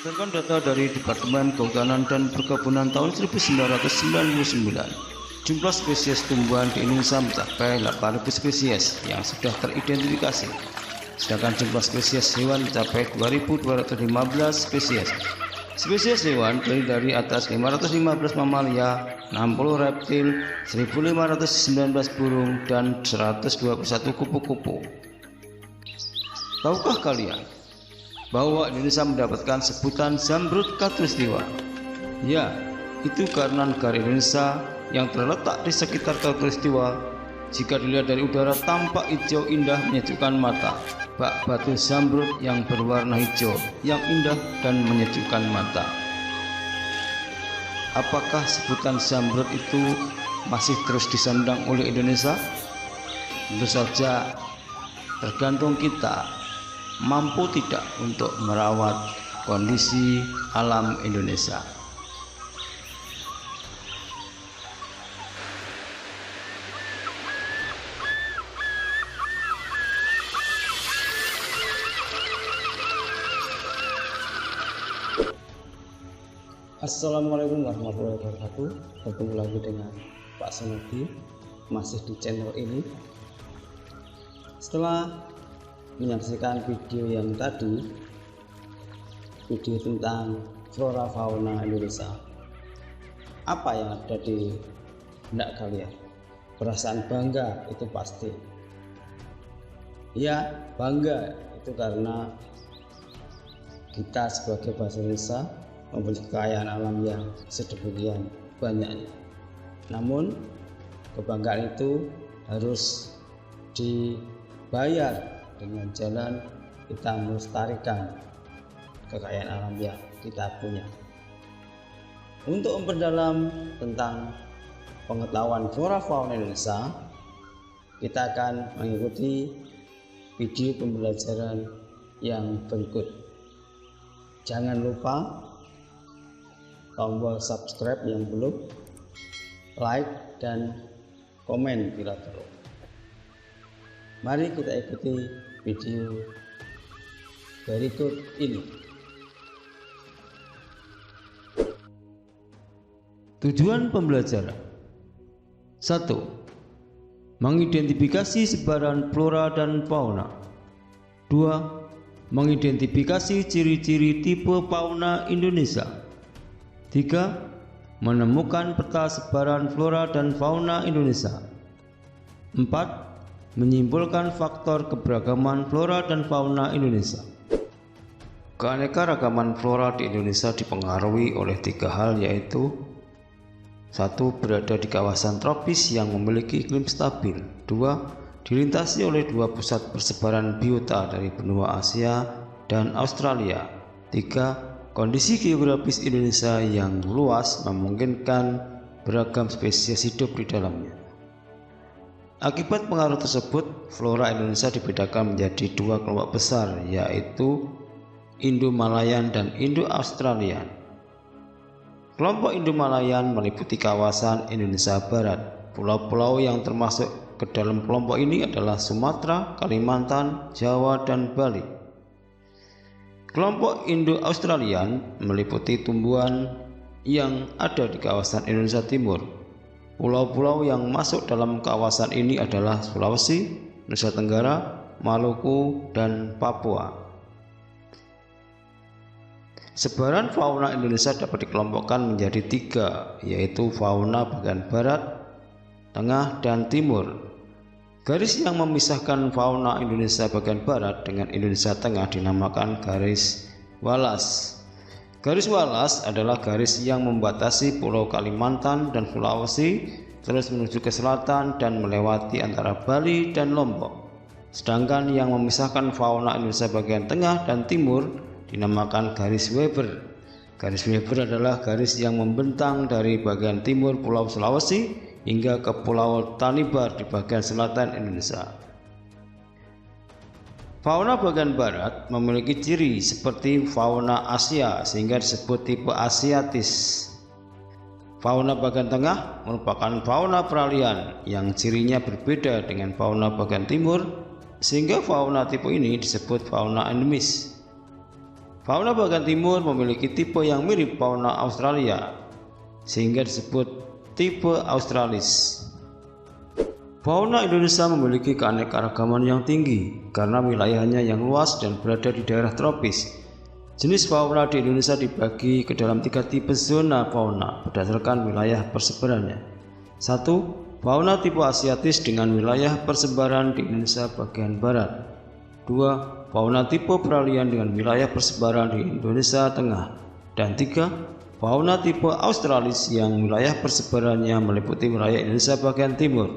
Berdasarkan data dari Departemen Kehutanan dan Perkebunan tahun 1999, jumlah spesies tumbuhan di Indonesia mencapai 8.000 spesies yang sudah teridentifikasi, sedangkan jumlah spesies hewan mencapai 2.215 spesies. Spesies hewan terdiri dari atas 515 mamalia, 60 reptil, 1.519 burung, dan 121 kupu-kupu. Tahukah kalian bahwa Indonesia mendapatkan sebutan Zamrud Khatulistiwa? Ya, itu karena negara Indonesia yang terletak di sekitar Khatulistiwa, jika dilihat dari udara tampak hijau indah menyejukkan mata. Bak batu zamrud yang berwarna hijau yang indah dan menyejukkan mata. Apakah sebutan zamrud itu masih terus disandang oleh Indonesia? Tentu saja tergantung kita mampu tidak untuk merawat kondisi alam Indonesia. Assalamualaikum warahmatullahi wabarakatuh. Bertemu lagi dengan Pak Sonogi, masih di channel ini. Setelah menyaksikan video yang tadi, video tentang flora fauna Indonesia, apa yang ada di benak kalian? Perasaan bangga itu pasti. Ya, bangga itu karena kita sebagai bangsa Indonesia memiliki kekayaan alam yang sedemikian banyaknya. Namun kebanggaan itu harus dibayar dengan jalan kita melestarikan kekayaan alam yang kita punya. Untuk memperdalam tentang pengetahuan flora fauna Indonesia, kita akan mengikuti video pembelajaran yang berikut. Jangan lupa tombol subscribe yang belum, like dan komen bila perlu. Mari kita ikuti video berikut ini. Tujuan pembelajaran: 1. Mengidentifikasi sebaran flora dan fauna. 2. Mengidentifikasi ciri-ciri tipe fauna Indonesia. 3. Menemukan peta sebaran flora dan fauna Indonesia. 4. Menyimpulkan faktor keberagaman flora dan fauna Indonesia. Keanekaragaman flora di Indonesia dipengaruhi oleh 3 hal, yaitu 1. Berada di kawasan tropis yang memiliki iklim stabil. 2. Dilintasi oleh 2 pusat persebaran biota dari benua Asia dan Australia. 3. Kondisi geografis Indonesia yang luas memungkinkan beragam spesies hidup di dalamnya. Akibat pengaruh tersebut, flora Indonesia dibedakan menjadi 2 kelompok besar, yaitu Indo-Malayan dan Indo-Australian. Kelompok Indo-Malayan meliputi kawasan Indonesia Barat. Pulau-pulau yang termasuk ke dalam kelompok ini adalah Sumatera, Kalimantan, Jawa, dan Bali. Kelompok Indo-Australian meliputi tumbuhan yang ada di kawasan Indonesia Timur. Pulau-pulau yang masuk dalam kawasan ini adalah Sulawesi, Nusa Tenggara, Maluku, dan Papua. Sebaran fauna Indonesia dapat dikelompokkan menjadi 3, yaitu fauna bagian barat, tengah, dan timur. Garis yang memisahkan fauna Indonesia bagian barat dengan Indonesia tengah dinamakan garis Wallace. Garis Wallace adalah garis yang membatasi Pulau Kalimantan dan Sulawesi, terus menuju ke selatan dan melewati antara Bali dan Lombok. Sedangkan yang memisahkan fauna Indonesia bagian tengah dan timur dinamakan garis Weber. Garis Weber adalah garis yang membentang dari bagian timur Pulau Sulawesi hingga ke Pulau Tanimbar di bagian selatan Indonesia. Fauna bagian barat memiliki ciri seperti fauna Asia sehingga disebut tipe Asiatis. Fauna bagian tengah merupakan fauna peralihan yang cirinya berbeda dengan fauna bagian timur, sehingga fauna tipe ini disebut fauna endemis. Fauna bagian timur memiliki tipe yang mirip fauna Australia, sehingga disebut tipe Australis. Fauna Indonesia memiliki keanekaragaman yang tinggi karena wilayahnya yang luas dan berada di daerah tropis. Jenis fauna di Indonesia dibagi ke dalam 3 tipe zona fauna berdasarkan wilayah persebarannya. 1. Fauna tipe Asiatis dengan wilayah persebaran di Indonesia bagian barat. 2. Fauna tipe peralihan dengan wilayah persebaran di Indonesia Tengah. Dan 3. Fauna tipe Australis yang wilayah persebarannya meliputi wilayah Indonesia bagian timur.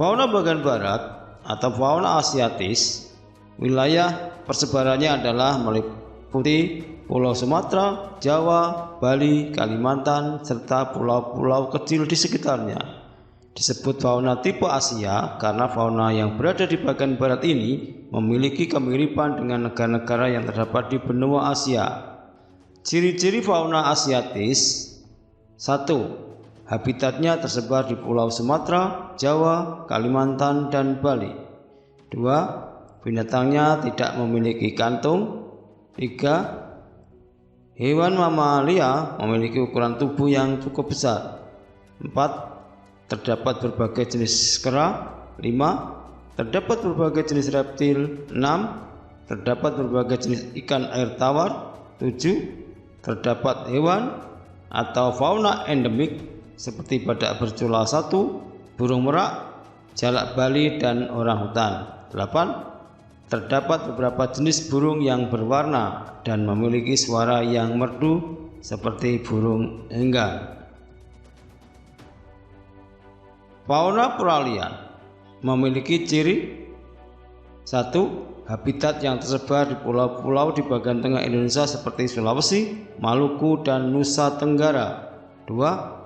Fauna bagian barat atau fauna Asiatis, wilayah persebarannya adalah meliputi Pulau Sumatera, Jawa, Bali, Kalimantan, serta pulau-pulau kecil di sekitarnya. Disebut fauna tipe Asia karena fauna yang berada di bagian barat ini memiliki kemiripan dengan negara-negara yang terdapat di benua Asia. Ciri-ciri fauna Asiatis: 1. Habitatnya tersebar di Pulau Sumatera, Jawa, Kalimantan, dan Bali. 2. Binatangnya tidak memiliki kantung. 3. Hewan mamalia memiliki ukuran tubuh yang cukup besar. 4. Terdapat berbagai jenis kera. 5. Terdapat berbagai jenis reptil. 6. Terdapat berbagai jenis ikan air tawar. 7. Terdapat hewan atau fauna endemik seperti badak bercula 1, burung merak, jalak Bali, dan orangutan. 8. Terdapat beberapa jenis burung yang berwarna dan memiliki suara yang merdu seperti burung enggang. Fauna peralihan memiliki ciri: 1. Habitat yang tersebar di pulau-pulau di bagian tengah Indonesia seperti Sulawesi, Maluku, dan Nusa Tenggara. 2.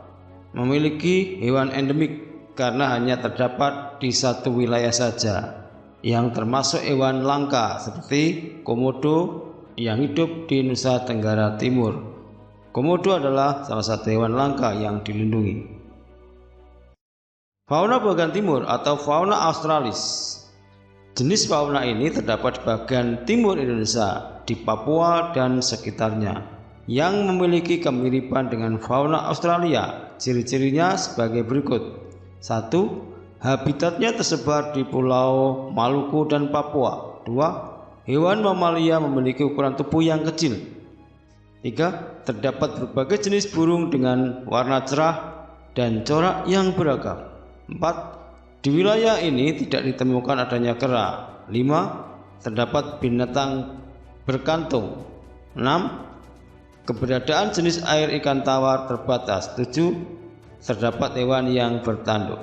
Memiliki hewan endemik karena hanya terdapat di satu wilayah saja, yang termasuk hewan langka seperti komodo yang hidup di Nusa Tenggara Timur. Komodo adalah salah satu hewan langka yang dilindungi. Fauna bagian timur atau fauna Australis. Jenis fauna ini terdapat di bagian timur Indonesia, di Papua dan sekitarnya, yang memiliki kemiripan dengan fauna Australia. Ciri-cirinya sebagai berikut. 1. Habitatnya tersebar di Pulau Maluku dan Papua. 2. Hewan mamalia memiliki ukuran tubuh yang kecil. 3. Terdapat berbagai jenis burung dengan warna cerah dan corak yang beragam. 4. Di wilayah ini tidak ditemukan adanya kera. 5. Terdapat binatang berkantung. 6. Keberadaan jenis air ikan tawar terbatas. 7. Terdapat hewan yang bertanduk.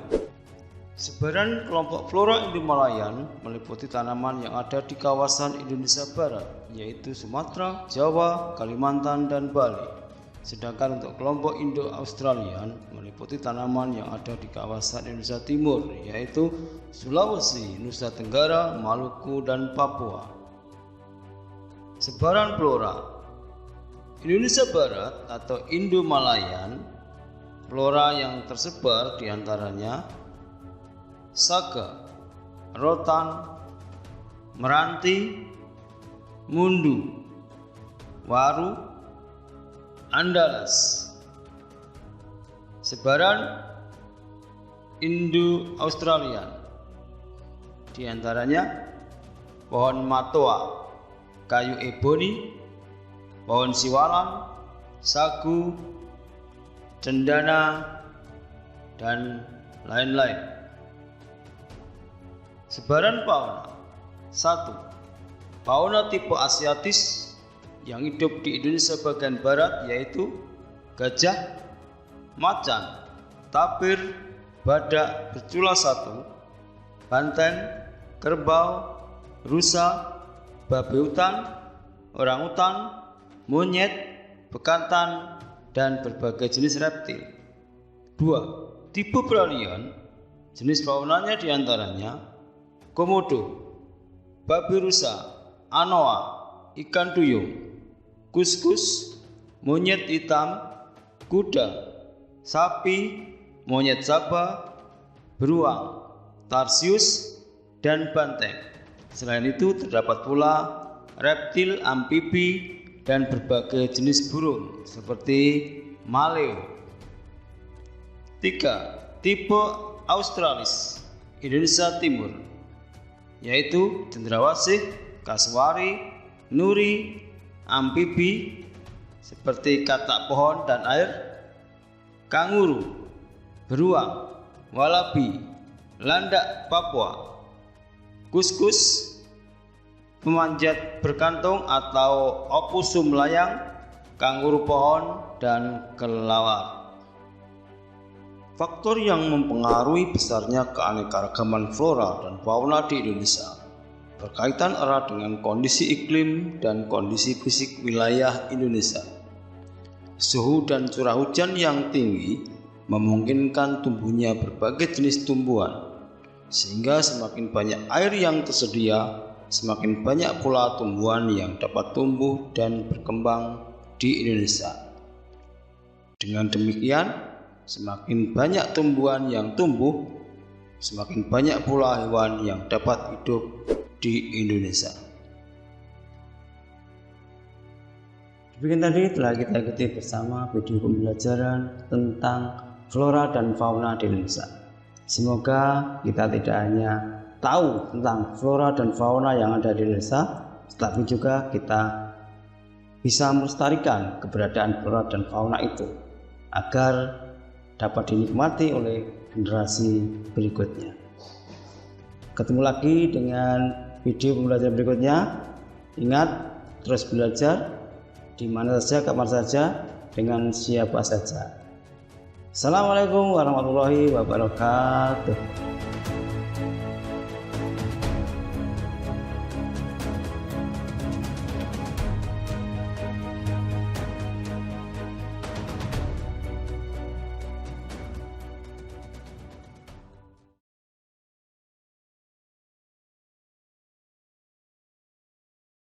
Sebaran kelompok flora Indo-Malayan meliputi tanaman yang ada di kawasan Indonesia Barat, yaitu Sumatera, Jawa, Kalimantan, dan Bali. Sedangkan untuk kelompok Indo-Australian meliputi tanaman yang ada di kawasan Indonesia Timur, yaitu Sulawesi, Nusa Tenggara, Maluku, dan Papua. Sebaran flora Indonesia Barat atau Indo-Malayan, flora yang tersebar diantaranya saga, rotan, meranti, mundu, waru, andalas. Sebaran Indo-Australian diantaranya pohon matoa, kayu eboni, pohon siwalan, sagu, cendana, dan lain-lain. Sebaran fauna: 1. Fauna tipe Asiatis yang hidup di Indonesia bagian barat, yaitu gajah, macan, tapir, badak bercula 1, banteng, kerbau, rusa, babi hutan, orangutan, monyet, bekantan, dan berbagai jenis reptil. 2. Tipe peralihan. Jenis faunanya diantaranya komodo, babi rusa, anoa, ikan duyung, kuskus, monyet hitam, kuda, sapi, monyet Sabah, beruang, tarsius, dan banteng. Selain itu terdapat pula reptil, amfibi, dan berbagai jenis burung seperti maleo. 3. Tipe Australis Indonesia Timur, yaitu cendrawasih, kasuari, nuri, amfibi seperti katak pohon dan air, kanguru, beruang, walabi, landak Papua, kuskus, pemanjat berkantung atau opusum layang, kanguru pohon, dan kelelawar. Faktor yang mempengaruhi besarnya keanekaragaman flora dan fauna di Indonesia berkaitan erat dengan kondisi iklim dan kondisi fisik wilayah Indonesia. Suhu dan curah hujan yang tinggi memungkinkan tumbuhnya berbagai jenis tumbuhan, sehingga semakin banyak air yang tersedia, semakin banyak pula tumbuhan yang dapat tumbuh dan berkembang di Indonesia. Dengan demikian, semakin banyak tumbuhan yang tumbuh, semakin banyak pula hewan yang dapat hidup di Indonesia. Demikian tadi telah kita ikuti bersama video pembelajaran tentang flora dan fauna di Indonesia. Semoga kita tidak hanya tahu tentang flora dan fauna yang ada di Indonesia, tetapi juga kita bisa melestarikan keberadaan flora dan fauna itu agar dapat dinikmati oleh generasi berikutnya. Ketemu lagi dengan video pembelajaran berikutnya. Ingat, terus belajar di mana saja, kapan saja, dengan siapa saja. Assalamualaikum warahmatullahi wabarakatuh.